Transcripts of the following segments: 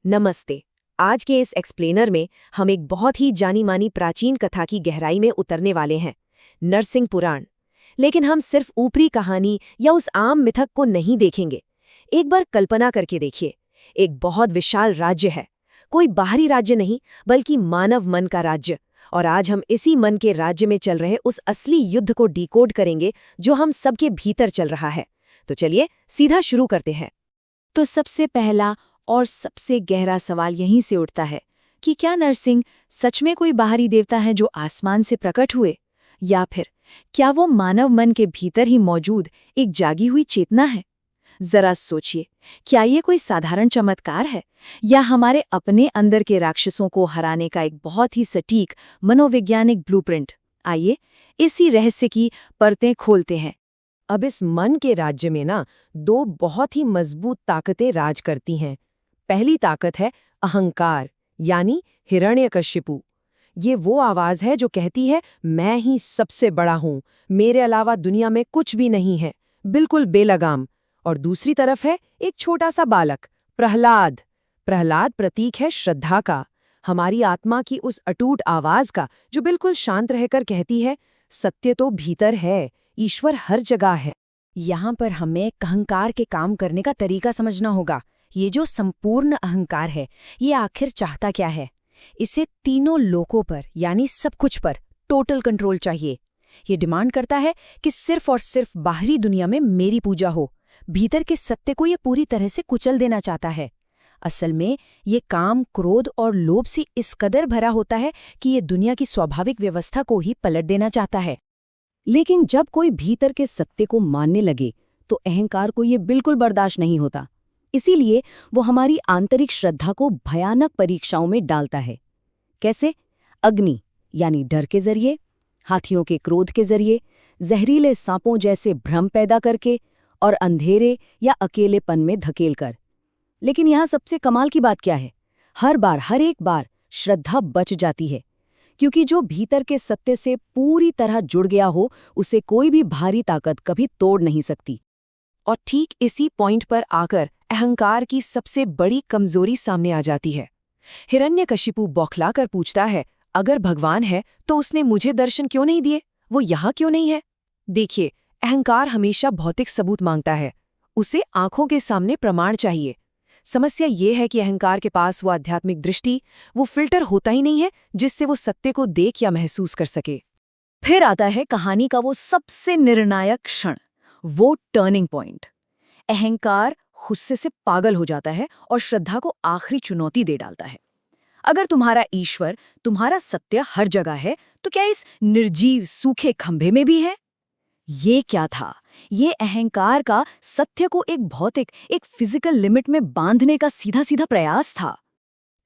नमस्ते। आज के इस एक्सप्लेनर में हम एक बहुत ही जानी मानी प्राचीन कथा की गहराई में उतरने वाले हैं, नरसिंह पुराण। लेकिन हम सिर्फ ऊपरी कहानी या उस आम मिथक को नहीं देखेंगे। एक बार कल्पना करके देखिए, एक बहुत विशाल राज्य है, कोई बाहरी राज्य नहीं बल्कि मानव मन का राज्य। और आज हम इसी मन के राज्य में चल रहे उस असली युद्ध को डिकोड करेंगे जो हम सबके भीतर चल रहा है। तो चलिए सीधा शुरू करते हैं। तो सबसे पहला और सबसे गहरा सवाल यहीं से उठता है कि क्या नरसिंह सच में कोई बाहरी देवता है जो आसमान से प्रकट हुए, या फिर क्या वो मानव मन के भीतर ही मौजूद एक जागी हुई चेतना है? जरा सोचिए, क्या ये कोई साधारण चमत्कार है या हमारे अपने अंदर के राक्षसों को हराने का एक बहुत ही सटीक मनोवैज्ञानिक ब्लूप्रिंट? आइए इसी रहस्य की परतें खोलते हैं। अब इस मन के राज्य में ना दो बहुत ही मजबूत ताकतें राज करती हैं। पहली ताकत है अहंकार, यानी हिरण्यकशिपु। ये वो आवाज है जो कहती है, मैं ही सबसे बड़ा हूं, मेरे अलावा दुनिया में कुछ भी नहीं है, बिल्कुल बेलगाम। और दूसरी तरफ है एक छोटा सा बालक, प्रहलाद। प्रहलाद प्रतीक है श्रद्धा का, हमारी आत्मा की उस अटूट आवाज का जो बिल्कुल शांत रहकर कहती है, सत्य तो भीतर है, ईश्वर हर जगह है। यहाँ पर हमें अहंकार के काम करने का तरीका समझना होगा। ये जो संपूर्ण अहंकार है, ये आखिर चाहता क्या है? इसे तीनों लोकों पर यानी सब कुछ पर टोटल कंट्रोल चाहिए। ये डिमांड करता है कि सिर्फ और सिर्फ बाहरी दुनिया में मेरी पूजा हो, भीतर के सत्य को ये पूरी तरह से कुचल देना चाहता है। असल में ये काम क्रोध और लोभ से इस कदर भरा होता है कि ये दुनिया की स्वाभाविक व्यवस्था को ही पलट देना चाहता है। लेकिन जब कोई भीतर के सत्य को मानने लगे तो अहंकार को ये बिल्कुल बर्दाश्त नहीं होता। इसीलिए वो हमारी आंतरिक श्रद्धा को भयानक परीक्षाओं में डालता है। कैसे? अग्नि यानी डर के जरिए, हाथियों के क्रोध के जरिए, जहरीले सांपों जैसे भ्रम पैदा करके, और अंधेरे या अकेलेपन में धकेल कर। लेकिन यहाँ सबसे कमाल की बात क्या है? हर एक बार श्रद्धा बच जाती है, क्योंकि जो भीतर के सत्य से पूरी तरह जुड़ गया हो उसे कोई भी भारी ताकत कभी तोड़ नहीं सकती। और ठीक इसी पॉइंट पर आकर अहंकार की सबसे बड़ी कमजोरी सामने आ जाती है। हिरण्यकशिपु बौखलाकर पूछता है, अगर भगवान है तो उसने मुझे दर्शन क्यों नहीं दिए, वो यहाँ क्यों नहीं है? देखिए, अहंकार हमेशा भौतिक सबूत मांगता है, उसे आंखों के सामने प्रमाण चाहिए। समस्या ये है कि अहंकार के पास वो आध्यात्मिक दृष्टि, वो फिल्टर होता ही नहीं है जिससे वो सत्य को देख या महसूस कर सके। फिर आता है कहानी का वो सबसे निर्णायक क्षण, वो टर्निंग पॉइंट। अहंकार गुस्से से पागल हो जाता है और श्रद्धा को आखिरी चुनौती दे डालता है। अगर तुम्हारा ईश्वर, तुम्हारा सत्य हर जगह है, तो क्या इस निर्जीव सूखे खंभे में भी है? ये क्या था? ये अहंकार का सत्य को एक भौतिक, एक फिजिकल लिमिट में बांधने का सीधा सीधा प्रयास था।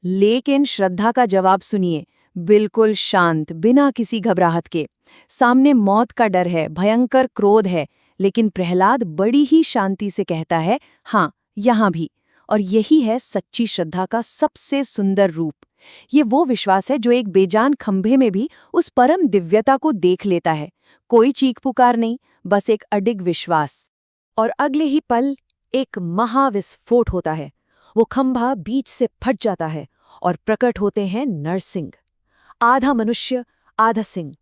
लेकिन श्रद्धा का जवाब सुनिए, बिल्कुल शांत, बिना किसी घबराहट के। सामने मौत का डर है, भयंकर क्रोध है, लेकिन प्रहलाद बड़ी ही शांति से कहता है, हाँ, यहाँ भी। और यही है सच्ची श्रद्धा का सबसे सुंदर रूप। ये वो विश्वास है जो एक बेजान खंभे में भी उस परम दिव्यता को देख लेता है। कोई चीख पुकार नहीं, बस एक अडिग विश्वास। और अगले ही पल एक महाविस्फोट होता है। वो खंभा बीच से फट जाता है और प्रकट होते हैं नरसिंह। आधा मनुष्य, आधा सिंह।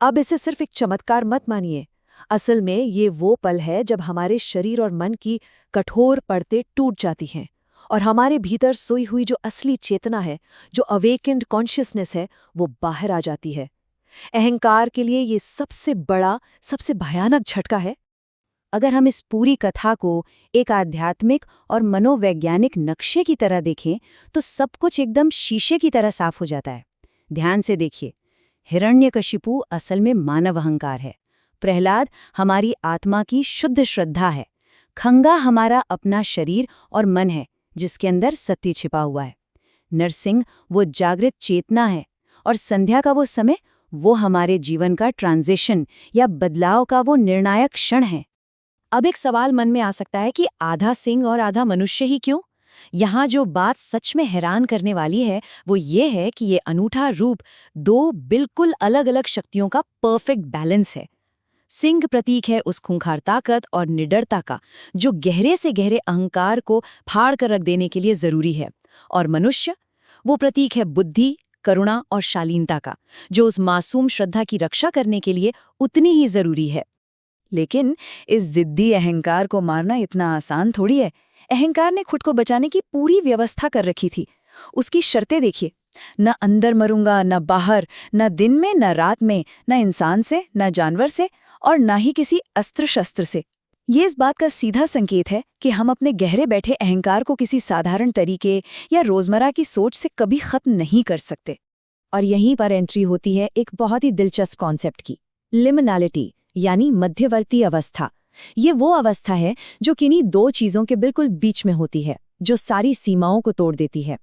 अब इसे सिर्फ एक चमत्कार मत मानिए, असल में ये वो पल है जब हमारे शरीर और मन की कठोर परतें टूट जाती हैं और हमारे भीतर सोई हुई जो असली चेतना है, जो अवेकेंड कॉन्शियसनेस है, वो बाहर आ जाती है। अहंकार के लिए ये सबसे बड़ा, सबसे भयानक झटका है। अगर हम इस पूरी कथा को एक आध्यात्मिक और मनोवैज्ञानिक नक्शे की तरह देखें तो सब कुछ एकदम शीशे की तरह साफ हो जाता है। ध्यान से देखिए, हिरण्यकशिपु असल में मानव अहंकार है, प्रहलाद हमारी आत्मा की शुद्ध श्रद्धा है, खंगा हमारा अपना शरीर और मन है जिसके अंदर सत्य छिपा हुआ है, नरसिंह वो जागृत चेतना है, और संध्या का वो समय, वो हमारे जीवन का ट्रांजिशन या बदलाव का वो निर्णायक क्षण है। अब एक सवाल मन में आ सकता है कि आधा सिंह और आधा मनुष्य ही क्यों? यहाँ जो बात सच में हैरान करने वाली है वो ये है कि ये अनूठा रूप दो बिल्कुल अलग अलग शक्तियों का परफेक्ट बैलेंस है। सिंह प्रतीक है उस खूंखार ताकत और निडरता का जो गहरे से गहरे अहंकार को फाड़ कर रख देने के लिए जरूरी है, और मनुष्य वो प्रतीक है बुद्धि, करुणा और शालीनता का जो उस मासूम श्रद्धा की रक्षा करने के लिए उतनी ही जरूरी है। लेकिन इस जिद्दी अहंकार को मारना इतना आसान थोड़ी है। अहंकार ने खुद को बचाने की पूरी व्यवस्था कर रखी थी। उसकी शर्तें देखिए, न अंदर मरूंगा, न बाहर, न दिन में, न रात में, न इंसान से, न जानवर से, और न ही किसी अस्त्र शस्त्र से। ये इस बात का सीधा संकेत है कि हम अपने गहरे बैठे अहंकार को किसी साधारण तरीके या रोजमर्रा की सोच से कभी खत्म नहीं कर सकते। और यहीं पर एंट्री होती है एक बहुत ही दिलचस्प कॉन्सेप्ट की, लिमिनालिटी, यानी मध्यवर्ती अवस्था। ये वो अवस्था है जो किन्हीं दो चीजों के बिल्कुल बीच में होती है, जो सारी सीमाओं को तोड़ देती है।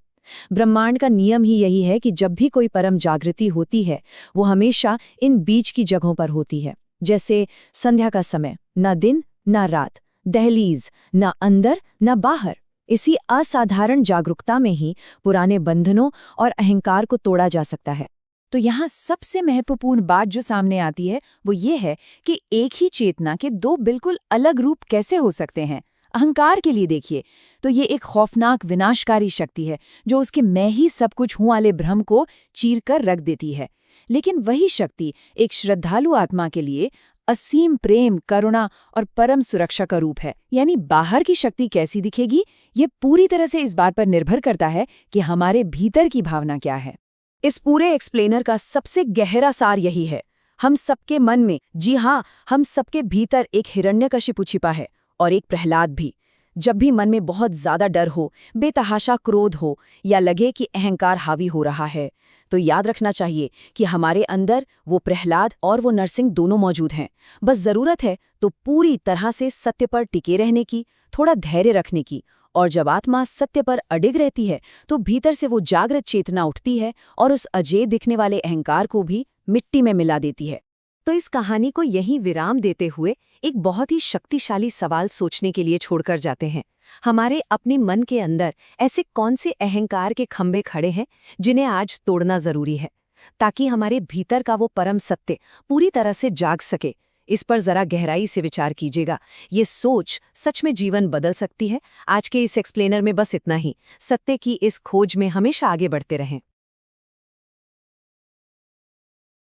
ब्रह्मांड का नियम ही यही है कि जब भी कोई परम जागृति होती है वो हमेशा इन बीच की जगहों पर होती है, जैसे संध्या का समय, न दिन न रात, दहलीज, न अंदर न बाहर। इसी असाधारण जागरूकता में ही पुराने बंधनों और अहंकार को तोड़ा जा सकता है। तो यहाँ सबसे महत्वपूर्ण बात जो सामने आती है वो ये है कि एक ही चेतना के दो बिल्कुल अलग रूप कैसे हो सकते हैं। अहंकार के लिए देखिए तो ये एक खौफनाक विनाशकारी शक्ति है जो उसके मैं ही सब कुछ हूं वाले भ्रम को चीर कर रख देती है। लेकिन वही शक्ति एक श्रद्धालु आत्मा के लिए असीम प्रेम, करुणा और परम सुरक्षा का रूप है। यानी बाहर की शक्ति कैसी दिखेगी ये पूरी तरह से इस बात पर निर्भर करता है कि हमारे भीतर की भावना क्या है। इस पूरे एक्सप्लेनर का सबसे गहरा सार यही है, हम सबके मन में, जी हाँ, हम सबके भीतर एक हिरण्यकशिपु छिपा है और एक प्रहलाद भी। जब भी मन में बहुत ज्यादा डर हो, बेतहाशा क्रोध हो या लगे कि अहंकार हावी हो रहा है, तो याद रखना चाहिए कि हमारे अंदर वो प्रहलाद और वो नरसिंह दोनों मौजूद हैं। बस जरूरत है तो पूरी तरह से सत्य पर टिके रहने की, थोड़ा धैर्य रखने की, और जब आत्मा सत्य पर अडिग रहती है तो भीतर से वो जागृत चेतना उठती है और उस अजेय दिखने वाले अहंकार को भी मिट्टी में मिला देती है। तो इस कहानी को यहीं विराम देते हुए एक बहुत ही शक्तिशाली सवाल सोचने के लिए छोड़कर जाते हैं। हमारे अपने मन के अंदर ऐसे कौन से अहंकार के खंभे खड़े हैं जिन्हें आज तोड़ना जरूरी है, ताकि हमारे भीतर का वो परम सत्य पूरी तरह से जाग सके। इस पर जरा गहराई से विचार कीजिएगा। ये सोच सच में जीवन बदल सकती है। आज के इस एक्सप्लेनर में बस इतना ही। सत्य की इस खोज में हमेशा आगे बढ़ते रहें।